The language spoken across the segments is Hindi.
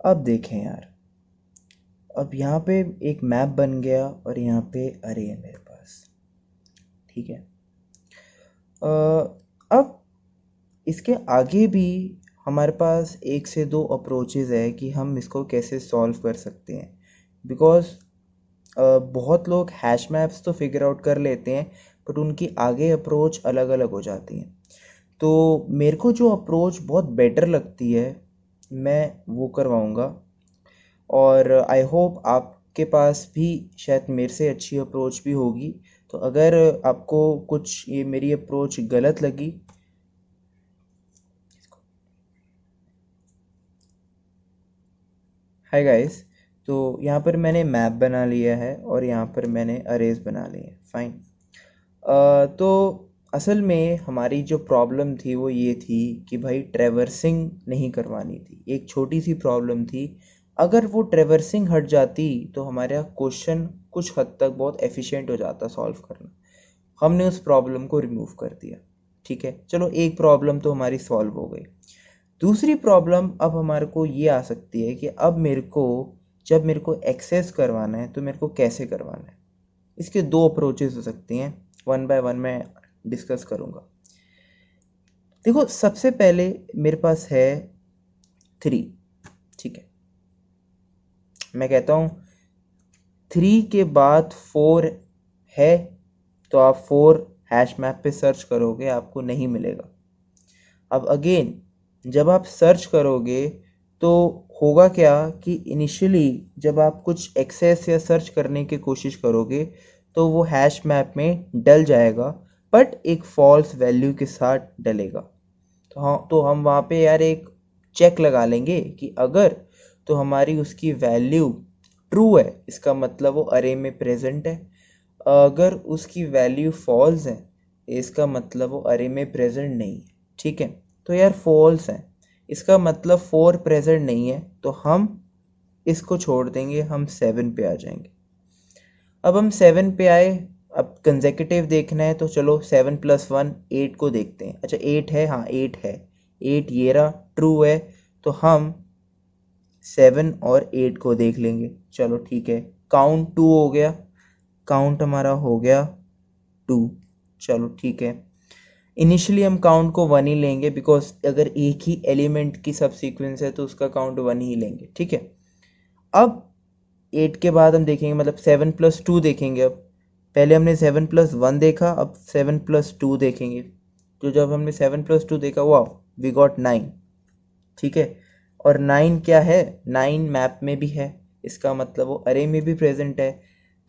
अब देखें यार, अब यहाँ पे एक मैप बन गया और यहाँ पे अरे है मेरे पास। ठीक है, अब इसके आगे भी हमारे पास एक से दो अप्रोचेज़ है कि हम इसको कैसे सॉल्व कर सकते हैं। बिकॉज़ बहुत लोग हैश मैप्स तो फिगर आउट कर लेते हैं, बट उनकी आगे अप्रोच अलग अलग हो जाती है। तो मेरे को जो अप्रोच बहुत बेटर लगती है मैं वो करवाऊँगा, और आई होप आपके पास भी शायद मेरे से अच्छी अप्रोच भी होगी। तो अगर आपको कुछ ये मेरी अप्रोच गलत लगी, हाय गाइस, तो यहाँ पर मैंने मैप बना लिया है और यहाँ पर मैंने अरेज बना लिए हैं। फाइन। तो असल में हमारी जो प्रॉब्लम थी वो ये थी कि भाई ट्रैवर्सिंग नहीं करवानी थी, एक छोटी सी प्रॉब्लम थी। अगर वो ट्रैवर्सिंग हट जाती तो हमारा क्वेश्चन कुछ हद तक बहुत एफिशिएंट हो जाता सॉल्व करना। हमने उस प्रॉब्लम को रिमूव कर दिया। ठीक है, चलो एक प्रॉब्लम तो हमारी सॉल्व हो गई। दूसरी प्रॉब्लम अब हमारे को ये आ सकती है कि अब जब मेरे को एक्सेस करवाना है तो मेरे को कैसे करवाना है। इसके दो अप्रोचेस हो सकती हैं, वन बाय वन मैं डिस्कस करूँगा। देखो, सबसे पहले मेरे पास है 3। ठीक है, मैं कहता हूँ 3 के बाद 4 है, तो आप 4 हैश मैप पे सर्च करोगे आपको नहीं मिलेगा। अब अगेन जब आप सर्च करोगे तो होगा क्या कि इनिशियली जब आप कुछ एक्सेस या सर्च करने की कोशिश करोगे तो वो हैश मैप में डल जाएगा, बट एक फॉल्स वैल्यू के साथ डलेगा। तो हम वहाँ पे यार एक चेक लगा लेंगे कि अगर तो हमारी उसकी वैल्यू ट्रू है, इसका मतलब वो अरे में प्रेजेंट है। अगर उसकी वैल्यू फॉल्स है, इसका मतलब वो अरे में प्रेजेंट नहीं है। ठीक है, तो यार फॉल्स है, इसका मतलब 4 प्रेजेंट नहीं है, तो हम इसको छोड़ देंगे, हम 7 पे आ जाएंगे। अब हम 7 पे आए, अब कंसेक्यूटिव देखना है तो चलो 7 + 1 8 को देखते हैं। अच्छा 8 है, हाँ 8 है, 8 ये रहा, ट्रू है, तो हम 7 और 8 को देख लेंगे। चलो ठीक है, काउंट 2 हो गया, काउंट हमारा हो गया 2। चलो ठीक है, इनिशियली हम काउंट को 1 ही लेंगे, बिकॉज अगर एक ही एलिमेंट की सब सीक्वेंस है तो उसका काउंट 1 ही लेंगे। ठीक है, अब 8 के बाद हम देखेंगे, मतलब 7 + 2 देखेंगे। अब पहले हमने 7 + 1 देखा, अब 7 + 2 देखेंगे। तो जब हमने 7 + 2 देखा, वाह, वी गॉट 9। ठीक है, और 9 क्या है, 9 मैप में भी है, इसका मतलब वो अरे में भी प्रेजेंट है।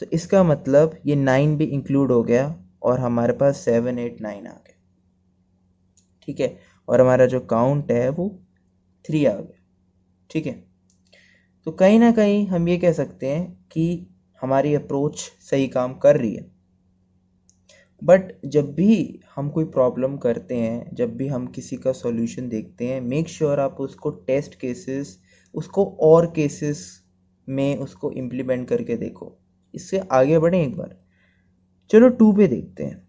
तो इसका मतलब ये 9 भी इंक्लूड हो गया और हमारे पास 7 8 9 आ गया। ठीक है, और हमारा जो काउंट है वो 3 आ गया। ठीक है, तो कहीं ना कहीं हम ये कह सकते हैं कि हमारी अप्रोच सही काम कर रही है। बट जब भी हम कोई प्रॉब्लम करते हैं, जब भी हम किसी का सॉल्यूशन देखते हैं, मेक श्योर आप उसको टेस्ट केसेस, उसको और केसेस में उसको इम्प्लीमेंट करके देखो। इससे आगे बढ़ें एक बार। चलो 2 पे देखते हैं।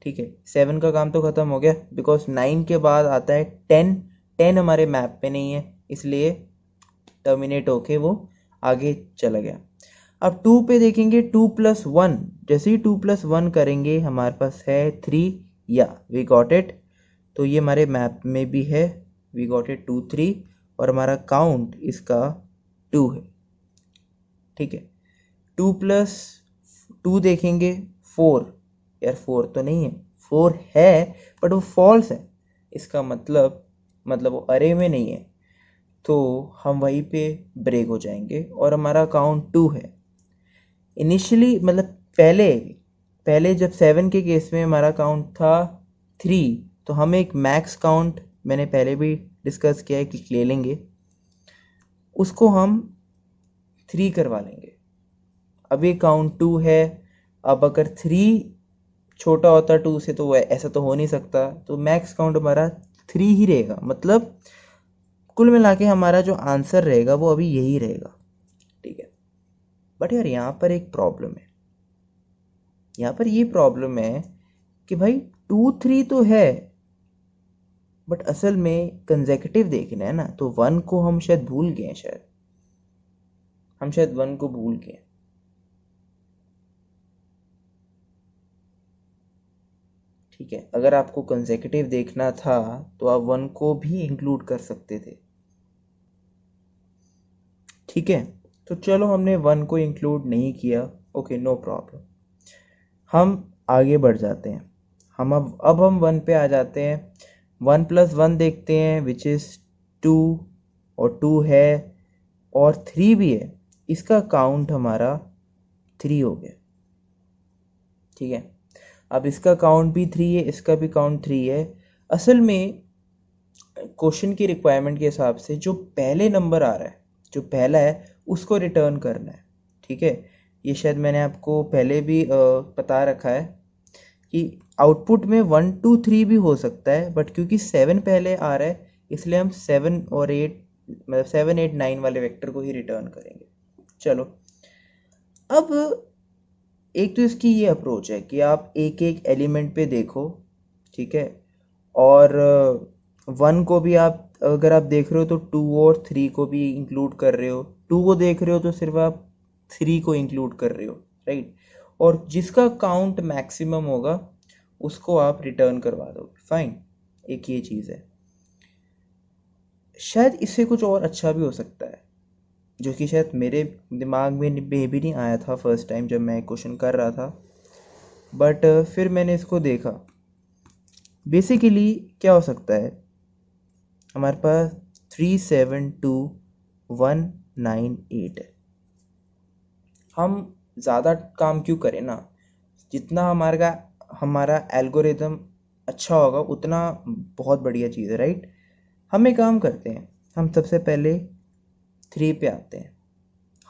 ठीक है, 7 का काम तो ख़त्म हो गया, बिकॉज 9 के बाद आता है 10। 10 हमारे मैप पे नहीं है, इसलिए टर्मिनेट होके वो आगे चला गया। अब 2 पे देखेंगे, 2 + 1, जैसे ही 2 + 1 करेंगे हमारे पास है 3, या वी गॉट इट। तो ये हमारे मैप में भी है, वी गॉट इट 2 3, और हमारा काउंट इसका 2 है। ठीक है, 2 + 2 देखेंगे, 4। यार 4 तो नहीं है, 4 है बट वो फॉल्स है, इसका मतलब वो अरे में नहीं है। तो हम वहीं पे ब्रेक हो जाएंगे और हमारा काउंट 2 है। इनिशियली मतलब पहले पहले जब 7 के केस में हमारा काउंट था 3, तो हम एक मैक्स काउंट, मैंने पहले भी डिस्कस किया है कि ले लेंगे, उसको हम 3 करवा लेंगे। अभी काउंट 2 है, अब अगर 3 छोटा होता 2 से तो ऐसा तो हो नहीं सकता, तो मैक्स काउंट हमारा 3 ही रहेगा। मतलब कुल मिला के हमारा जो आंसर रहेगा वो अभी यही रहेगा। ठीक है, बट यार यहाँ पर एक प्रॉब्लम है। यहाँ पर ये प्रॉब्लम है कि भाई 2 3 तो है, बट असल में कंसेक्यूटिव देखना है ना, तो 1 को हम शायद भूल गए हैं, हम शायद 1 को भूल गए। ठीक है, अगर आपको कंसेक्यूटिव देखना था तो आप 1 को भी इंक्लूड कर सकते थे। ठीक है, तो चलो हमने 1 को इंक्लूड नहीं किया, ओके नो प्रॉब्लम। हम आगे बढ़ जाते हैं, हम अब हम 1 पे आ जाते हैं। 1 + 1 देखते हैं विच इज़ 2, और 2 है और 3 भी है, इसका काउंट हमारा 3 हो गया। ठीक है, अब इसका काउंट भी 3 है, इसका भी काउंट 3 है। असल में क्वेश्चन की रिक्वायरमेंट के हिसाब से जो पहले नंबर आ रहा है, जो पहला है, उसको रिटर्न करना है। ठीक है, ये शायद मैंने आपको पहले भी बता रखा है कि आउटपुट में 1 2 3 भी हो सकता है, बट क्योंकि 7 पहले आ रहा है इसलिए हम 7 और 8, मतलब 7 8 9 वाले वेक्टर को ही रिटर्न करेंगे। चलो, अब एक तो इसकी ये अप्रोच है कि आप एक एक एलिमेंट पे देखो। ठीक है, और 1 को भी आप अगर आप देख रहे हो तो 2 और 3 को भी इंक्लूड कर रहे हो, 2 को देख रहे हो तो सिर्फ आप 3 को इंक्लूड कर रहे हो, राइट। और जिसका काउंट मैक्सिमम होगा उसको आप रिटर्न करवा दोगे, फाइन। एक ये चीज़ है, शायद इससे कुछ और अच्छा भी हो सकता है, जो कि शायद मेरे दिमाग में भी नहीं आया था फर्स्ट टाइम जब मैं क्वेश्चन कर रहा था, बट फिर मैंने इसको देखा। बेसिकली क्या हो सकता है, हमारे पास 3 7 2 1 9 8 है। हम ज़्यादा काम क्यों करें ना, जितना हमारा एल्गोरिदम अच्छा होगा उतना बहुत बढ़िया चीज़ है, राइट। हम एक काम करते हैं, हम सबसे पहले 3 पे आते हैं।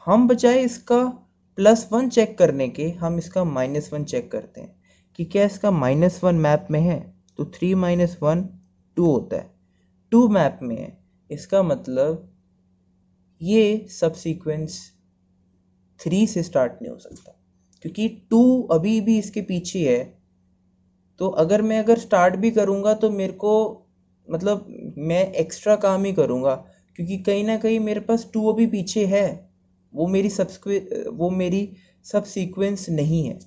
हम बजाय इसका +1 चेक करने के हम इसका -1 चेक करते हैं कि क्या इसका -1 मैप में है, तो 3 - 1 2 होता है, 2 मैप में है, इसका मतलब ये सब सीक्वेंस 3 से स्टार्ट नहीं हो सकता, क्योंकि 2 अभी भी इसके पीछे है। तो अगर स्टार्ट भी करूँगा तो मेरे को, मतलब मैं एक्स्ट्रा काम ही करूँगा, क्योंकि कहीं ना कहीं मेरे पास 2 अभी पीछे है, वो मेरी सब सीक्वेंस नहीं है,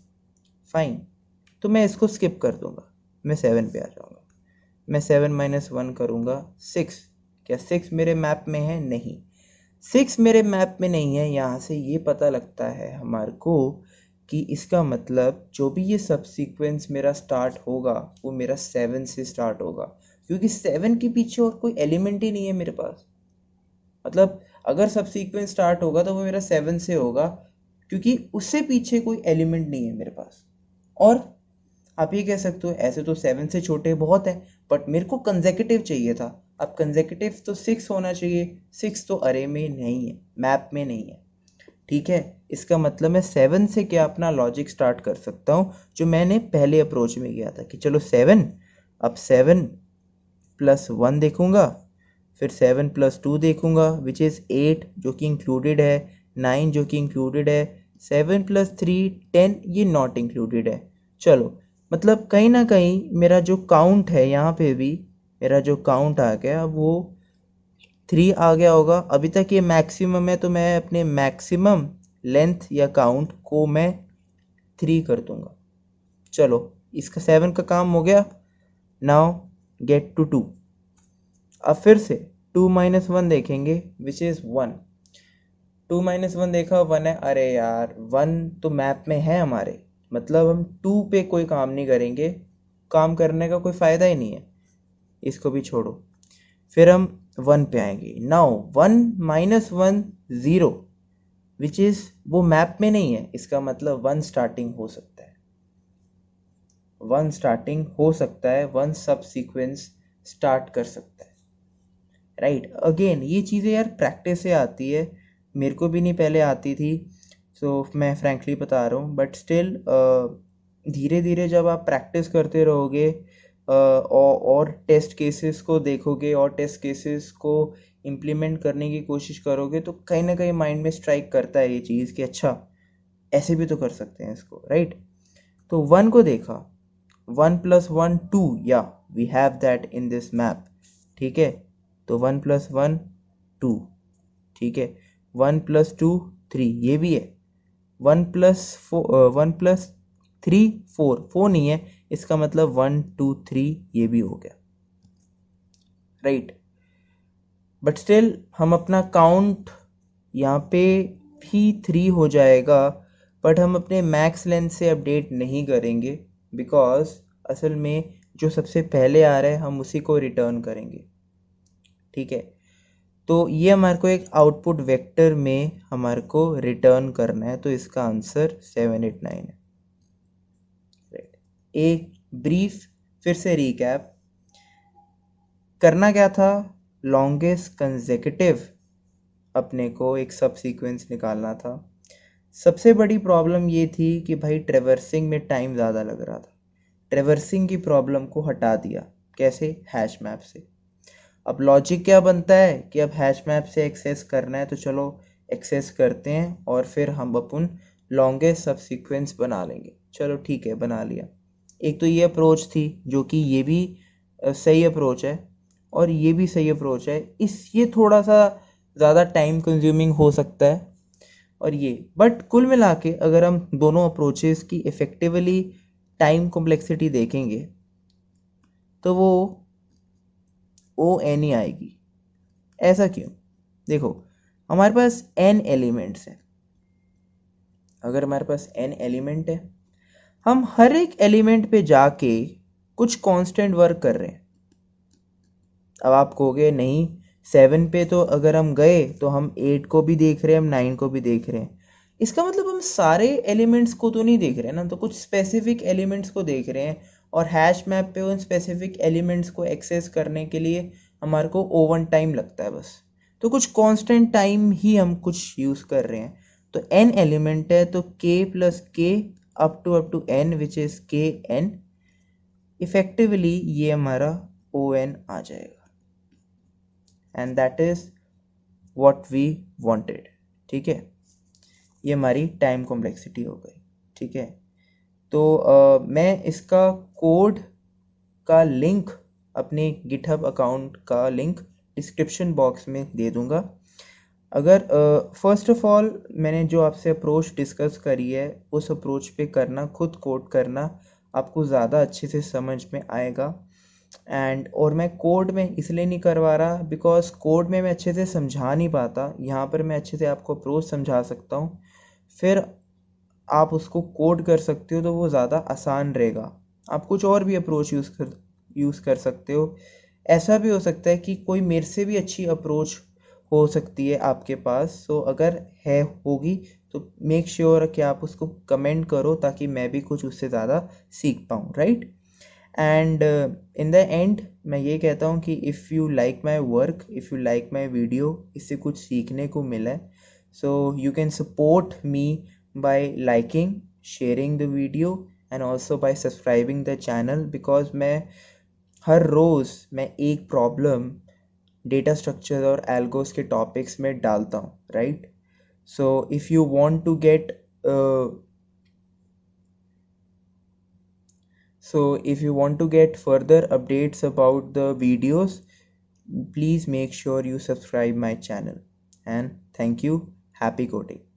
फाइन। तो मैं इसको स्किप कर दूंगा, मैं 7 पे आ जाऊँगा। मैं 7 - 1 करूँगा 6। क्या 6 मेरे मैप में है? नहीं, 6 मेरे मैप में नहीं है। यहाँ से ये पता लगता है हमारे को कि इसका मतलब जो भी ये सब सीक्वेंस मेरा स्टार्ट होगा वो मेरा 7 से स्टार्ट होगा, क्योंकि 7 के पीछे और कोई एलिमेंट ही नहीं है मेरे पास। मतलब अगर सब सीक्वेंस स्टार्ट होगा तो वो मेरा 7 से होगा, क्योंकि उससे पीछे कोई एलिमेंट नहीं है मेरे पास। और आप ये कह सकते हो ऐसे तो 7 से छोटे बहुत है, बट मेरे को कंसेक्यूटिव चाहिए था। अब कंसेक्यूटिव तो 6 होना चाहिए, 6 तो अरे में नहीं है, मैप में नहीं है। ठीक है, इसका मतलब मैं 7 से क्या अपना लॉजिक स्टार्ट कर सकता हूँ, जो मैंने पहले अप्रोच में किया था कि चलो 7, अब 7 + 1 देखूंगा, फिर 7 + 2 देखूंगा विच इज़ 8 जो कि इंक्लूडेड है, 9 जो कि इंक्लूडेड है, 7 + 3 10 ये नॉट इंक्लूडेड है। चलो, मतलब कहीं ना कहीं मेरा जो काउंट है यहाँ पे भी, मेरा जो काउंट आ गया वो 3 आ गया होगा। अभी तक ये मैक्सिमम है, तो मैं अपने मैक्सिमम लेंथ या काउंट को मैं 3 कर दूंगा। चलो, इसका 7 का काम हो गया। Now get to 2। अब फिर से 2 - 1 देखेंगे विच इज़ 1। 2 - 1 देखा, 1 है, अरे यार 1 तो मैप में है हमारे, मतलब हम 2 पे कोई काम नहीं करेंगे, काम करने का कोई फ़ायदा ही नहीं है, इसको भी छोड़ो। फिर हम 1 पे आएंगे। नाउ 1 - 1 0 विच इज़ वो मैप में नहीं है, इसका मतलब 1 स्टार्टिंग हो सकता है, 1 स्टार्टिंग हो सकता है, 1 सब सीक्वेंस स्टार्ट कर सकता है, राइट। अगेन ये चीज़ें यार प्रैक्टिस से आती है, मेरे को भी नहीं पहले आती थी, सो मैं फ्रैंकली बता रहा हूँ, बट स्टिल धीरे धीरे जब आप प्रैक्टिस करते रहोगे और टेस्ट केसेस को देखोगे और टेस्ट केसेस को इम्प्लीमेंट करने की कोशिश करोगे, तो कहीं ना कहीं माइंड में स्ट्राइक करता है ये चीज़ कि अच्छा ऐसे भी तो कर सकते हैं इसको, राइट। तो 1 को देखा, 1 + 1 2, या we have that in this map. ठीक है, तो 1 + 1 2, ठीक है, 1 + 2 3, ये भी है, 1 + 3 4, 4 नहीं है, इसका मतलब 1 2 3 ये भी हो गया, राइट। बट स्टिल हम अपना काउंट यहाँ पे भी 3 हो जाएगा, बट हम अपने मैक्स लेंथ से अपडेट नहीं करेंगे, बिकॉज असल में जो सबसे पहले आ रहा है हम उसी को रिटर्न करेंगे, ठीक है। तो ये हमारे को एक आउटपुट वेक्टर में हमारे को रिटर्न करना है, तो इसका आंसर 7 8 9 है, राइट। एक ब्रीफ फिर से रिकैप करना क्या था, लॉन्गेस्ट कंसेक्यूटिव अपने को एक सब सीक्वेंस निकालना था। सबसे बड़ी प्रॉब्लम ये थी कि भाई ट्रेवर्सिंग में टाइम ज़्यादा लग रहा था, ट्रेवर्सिंग की प्रॉब्लम को हटा दिया, कैसे, हैश मैप से। अब लॉजिक क्या बनता है कि अब हैश मैप से एक्सेस करना है, तो चलो एक्सेस करते हैं और फिर हम अपन लॉन्गेस्ट सब सीक्वेंस बना लेंगे, चलो ठीक है बना लिया। एक तो ये अप्रोच थी जो कि ये भी सही अप्रोच है और ये भी सही अप्रोच है, ये थोड़ा सा ज़्यादा टाइम कंज्यूमिंग हो सकता है और ये, बट कुल मिला के अगर हम दोनों अप्रोचेस की इफ़ेक्टिवली टाइम कॉम्प्लेक्सिटी देखेंगे तो वो ओ एन ही आएगी। ऐसा क्यों, देखो हमारे पास n एलिमेंट्स हैं, अगर हमारे पास n एलिमेंट है, हम हर एक एलिमेंट पे जाके कुछ कांस्टेंट वर्क कर रहे हैं। अब आप कहोगे नहीं, 7 पे तो अगर हम गए तो हम 8 को भी देख रहे हैं, हम 9 को भी देख रहे हैं, इसका मतलब हम सारे एलिमेंट्स को तो नहीं देख रहे हैं ना, तो कुछ स्पेसिफिक एलिमेंट्स को देख रहे हैं, और हैश मैप पे उन स्पेसिफिक एलिमेंट्स को एक्सेस करने के लिए हमारे को ओवन टाइम लगता है बस, तो कुछ कांस्टेंट टाइम ही हम कुछ यूज़ कर रहे हैं। तो n एलिमेंट है तो k + k up to n which is k n, effectively ये हमारा ओ एन आ जाएगा, and that is what we wanted, ठीक है। ये हमारी टाइम कॉम्प्लेक्सिटी हो गई, ठीक है। तो मैं इसका कोड का लिंक, अपने गिटहब अकाउंट का लिंक डिस्क्रिप्शन बॉक्स में दे दूंगा। अगर फर्स्ट ऑफ ऑल मैंने जो आपसे अप्रोच डिस्कस करी है उस अप्रोच पे करना, खुद कोड करना, आपको ज़्यादा अच्छे से समझ में आएगा। एंड और मैं कोड में इसलिए नहीं करवा रहा बिकॉज कोड में मैं अच्छे से समझा नहीं पाता, यहाँ पर मैं अच्छे से आपको अप्रोच समझा सकता हूँ, फिर आप उसको कोड कर सकते हो तो वो ज़्यादा आसान रहेगा। आप कुछ और भी अप्रोच यूज़ कर सकते हो। ऐसा भी हो सकता है कि कोई मेरे से भी अच्छी अप्रोच हो सकती है आपके पास, सो अगर है होगी तो मेक श्योर कि आप उसको कमेंट करो ताकि मैं भी कुछ उससे ज़्यादा सीख पाऊँ, right. And in the end मैं ये कहता हूँ कि if you like my work, if you like my video, इससे कुछ सीखने को मिला है, so you can support me by liking, sharing the video and also by subscribing the channel, because हर रोज़ मैं एक प्रॉब्लम डेटा स्ट्रक्चर और एल्गोस के टॉपिक्स में डालता हूँ, right. So if you want to get So if you want to get further updates about the videos, please make sure you subscribe my channel, and thank you. Happy coding.